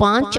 5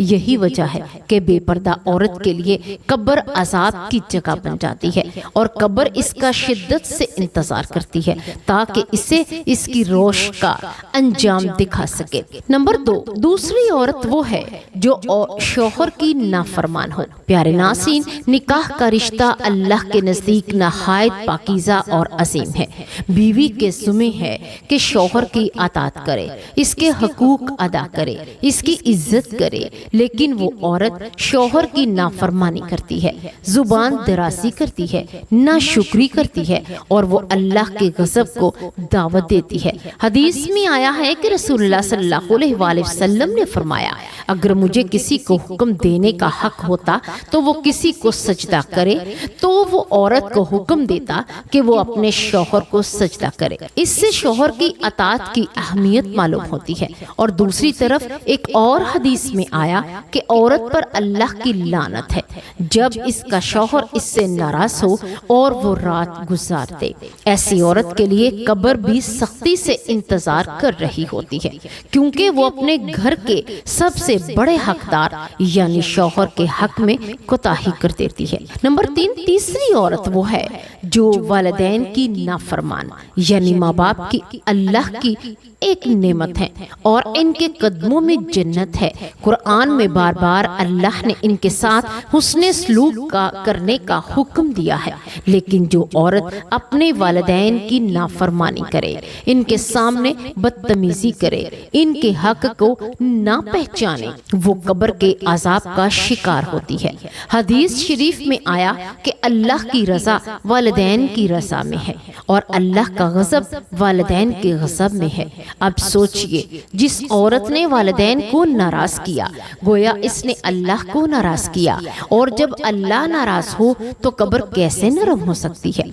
یہی وجہ ہے کہ بے پردہ عورت کے لیے قبر عذاب کی جگہ بن جاتی ہے اور قبر اس کا شدت سے انتظار کرتی ہے تاکہ اسے اس کی روش کا انجام دکھا سکے۔ نمبر 2، دوسری عورت وہ ہے جو شوہر کی نافرمان ہو۔ پیارے ناظرین، نکاح کا رشتہ اللہ کے نزدیک نہایت پاکیزہ اور عظیم ہے۔ بیوی کے ذمہ ہے کہ شوہر کی اطاعت کرے، اس کے حقوق ادا کرے، اس کی عزت کرے، لیکن وہ عورت شوہر کی نافرمانی کرتی ہے، زبان درازی کرتی ہے، ناشکری کرتی ہے اور وہ اللہ کے غضب کو دعوت دیتی ہے۔ حدیث میں آیا ہے کہ رسول اللہ صلی اللہ علیہ وآلہ وسلم نے فرمایا، اگر مجھے کسی کو حکم دینے کا حق ہوتا تو وہ کسی کو سجدہ کرے، تو وہ عورت کو حکم دیتا کہ وہ اپنے شوہر کو سجدہ کرے۔ اس سے شوہر کی اطاعت کی اہمیت معلوم ہوتی ہے۔ اور دوسری طرف ایک اور حدیث میں آیا کہ عورت پر اللہ کی لعنت ہے جب اس کا شوہر اس سے ناراض ہو اور وہ رات گزار دے۔ ایسی عورت کے لیے قبر بھی سختی سے انتظار کر رہی ہوتی ہے، کیونکہ وہ اپنے گھر کے سب سے بڑے حقدار یعنی شوہر کے حق میں کوتاہی کر دیتی ہے۔ نمبر 3، تیسری عورت وہ ہے جو والدین کی نافرمان یعنی ماں باپ کی اللہ کی ایک نعمت ہے اور ان کے قدموں میں جنت ہے۔ قرآن میں بار بار اللہ نے ان کے ساتھ حسن سلوک کرنے کا حکم دیا ہے، لیکن جو عورت اپنے والدین کی نافرمانی کرے، ان کے سامنے بدتمیزی کرے، ان کے حق کو نہ پہچانے، وہ قبر کے عذاب کا شکار ہوتی ہے۔ حدیث شریف میں آیا کہ اللہ کی رضا والدین کی رضا میں ہے اور اللہ کا غضب والدین کے غضب میں ہے۔ اب سوچئے، جس عورت نے والدین کو ناراض کیا گویا اس نے اللہ کو ناراض کیا، اور جب اللہ ناراض ہو تو قبر کیسے نرم ہو سکتی ہے؟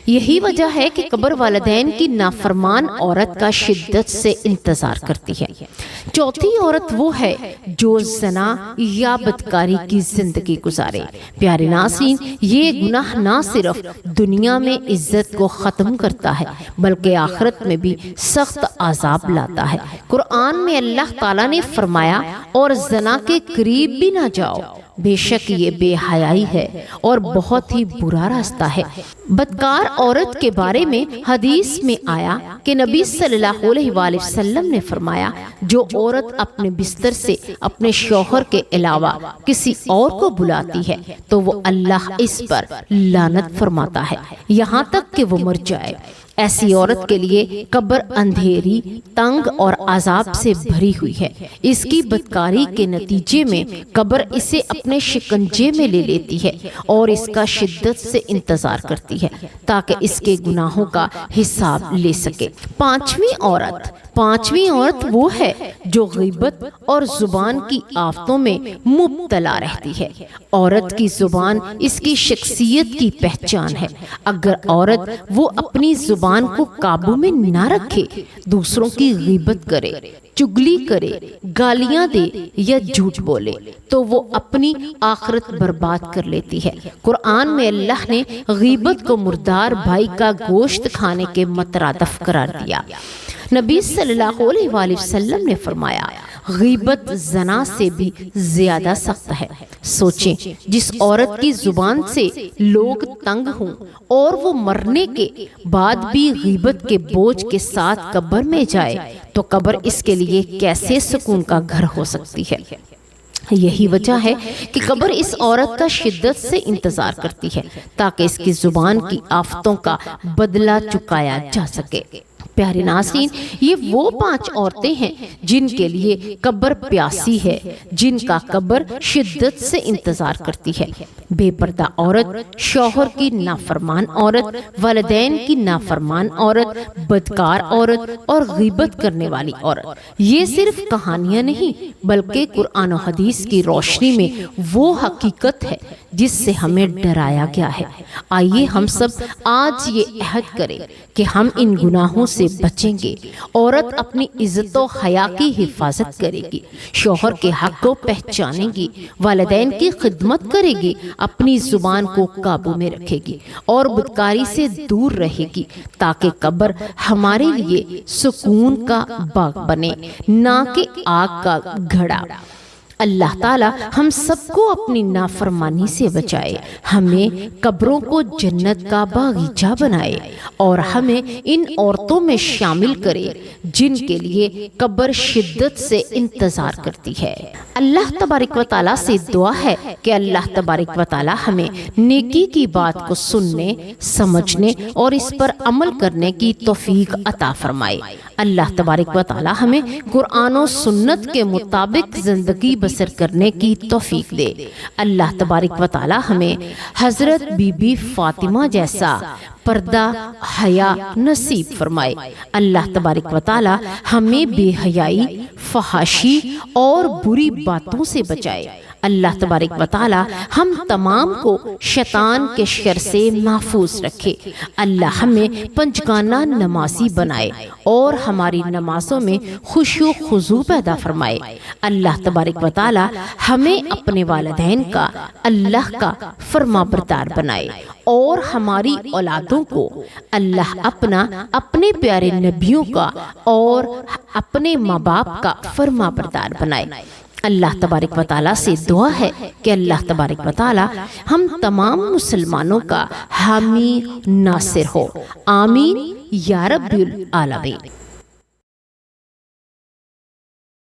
یہی وجہ ہے کہ قبر والدین کی نافرمان عورت کا شدت سے انتظار کرتی ہے۔ چوتھی عورت وہ ہے جو زنا یا بدکاری کی زندگی گزارے۔ پیارے ناظرین، یہ گناہ نہ صرف دنیا میں عزت کو ختم کرتا ہے بلکہ آخرت میں بھی سخت عذاب لاتا ہے۔ قرآن میں اللہ تعالیٰ نے فرمایا، اور زنا کے قریب بھی نہ جاؤ، بے شک یہ بے حیائی ہے اور بہت ہی برا راستہ ہے۔ بدکار عورت کے بارے میں حدیث میں آیا کہ نبی صلی اللہ علیہ وآلہ وسلم نے فرمایا، جو عورت اپنے بستر سے اپنے شوہر کے علاوہ کسی اور کو بلاتی ہے تو وہ اللہ اس پر لعنت فرماتا ہے یہاں تک کہ وہ مر جائے۔ ایسی عورت کے لیے قبر اندھیری، تنگ اور عذاب سے بھری ہوئی ہے۔ اس کی بدکاری کے نتیجے میں قبر اسے اپنے شکنجے میں لے لیتی ہے اور اس کا شدت سے انتظار کرتی ہے تاکہ اس کے گناہوں کا حساب لے سکے۔ پانچویں عورت وہ ہے جو غیبت اور زبان کی آفتوں میں مبتلا رہتی ہے۔ عورت کی زبان اس کی شخصیت کی پہچان ہے۔ اگر عورت وہ اپنی زبان کو قابو میں نہ رکھے، دوسروں کی غیبت کرے، چگلی کرے، گالیاں دے یا جھوٹ بولے تو وہ اپنی آخرت برباد کر لیتی ہے۔ قرآن میں اللہ نے غیبت کو مردار بھائی کا گوشت کھانے کے مترادف قرار دیا۔ نبی صلی اللہ علیہ وآلہ وسلم نے فرمایا، غیبت زنا سے بھی زیادہ سخت ہے۔ سوچیں، جس عورت کی زبان سے لوگ تنگ ہوں اور وہ مرنے کے بعد بھی غیبت کے بوجھ کے ساتھ قبر میں جائے تو قبر اس کے لیے کیسے سکون کا گھر ہو سکتی ہے؟ یہی وجہ ہے کہ قبر اس عورت کا شدت سے انتظار کرتی ہے تاکہ اس کی زبان کی آفتوں کا بدلہ چکایا جا سکے۔ پیارے ناظرین، یہ وہ 5 عورتیں ہیں جن کے لیے قبر پیاسی ہے، جن کا قبر شدت سے انتظار کرتی ہے۔ بے پردہ عورت، شوہر کی نافرمان عورت، والدین کی نافرمان عورت، بدکار عورت اور غیبت کرنے والی عورت۔ یہ صرف کہانیاں نہیں بلکہ قرآن و حدیث کی روشنی میں وہ حقیقت ہے جس سے ہمیں ڈرایا گیا ہے۔ آئیے ہم سب آج یہ عہد کریں کہ ہم ان گناہوں سے بچیں گے۔ عورت اپنی عزت و حیا کی حفاظت کرے گی، شوہر کے حق کو پہچانے گی، والدین کی خدمت کرے گی، اپنی زبان کو قابو میں رکھے گی اور بدکاری سے دور رہے گی تاکہ قبر ہمارے لیے سکون کا باغ بنے، نہ کہ آگ کا گھڑا۔ اللہ تعالی ہم سب کو اپنی نافرمانی سے بچائے، ہمیں قبروں کو جنت کا باغیچہ بنائے اور ہمیں ان عورتوں میں شامل کرے جن کے لیے قبر شدت سے انتظار کرتی ہے۔ اللہ تبارک و تعالیٰ سے دعا ہے کہ اللہ تبارک و تعالیٰ ہمیں نیکی کی بات کو سننے، سمجھنے اور اس پر عمل کرنے کی توفیق عطا فرمائے۔ اللہ تبارک و تعالیٰ ہمیں قرآن و سنت کے مطابق زندگی بسر کرنے کی توفیق دے۔ اللہ تبارک و تعالیٰ ہمیں حضرت بی بی فاطمہ جیسا پردہ حیا نصیب فرمائے۔ اللہ تبارک و تعالیٰ ہمیں بے حیائی، فحاشی اور بری باتوں سے بچائے۔ اللہ تبارک و تعالیٰ ہم تمام کو شیطان کے شر سے محفوظ رکھے۔ اللہ ہمیں پنجگانہ نمازی بنائے اور ہماری نمازوں میں خشوع و خضوع پیدا فرمائے۔ اللہ تبارک و تعالیٰ ہمیں اپنے والدین کا اللہ کا فرما بردار بنائے اور ہماری اولادوں کو اللہ اپنے پیارے نبیوں کا اور اپنے ماں باپ کا فرما بردار بنائے۔ اللہ تبارک و تعالیٰ سے دعا ہے کہ اللہ تبارک و تعالیٰ ہم تمام مسلمانوں کا حامی ناصر ہو۔ آمین یا رب العالمین۔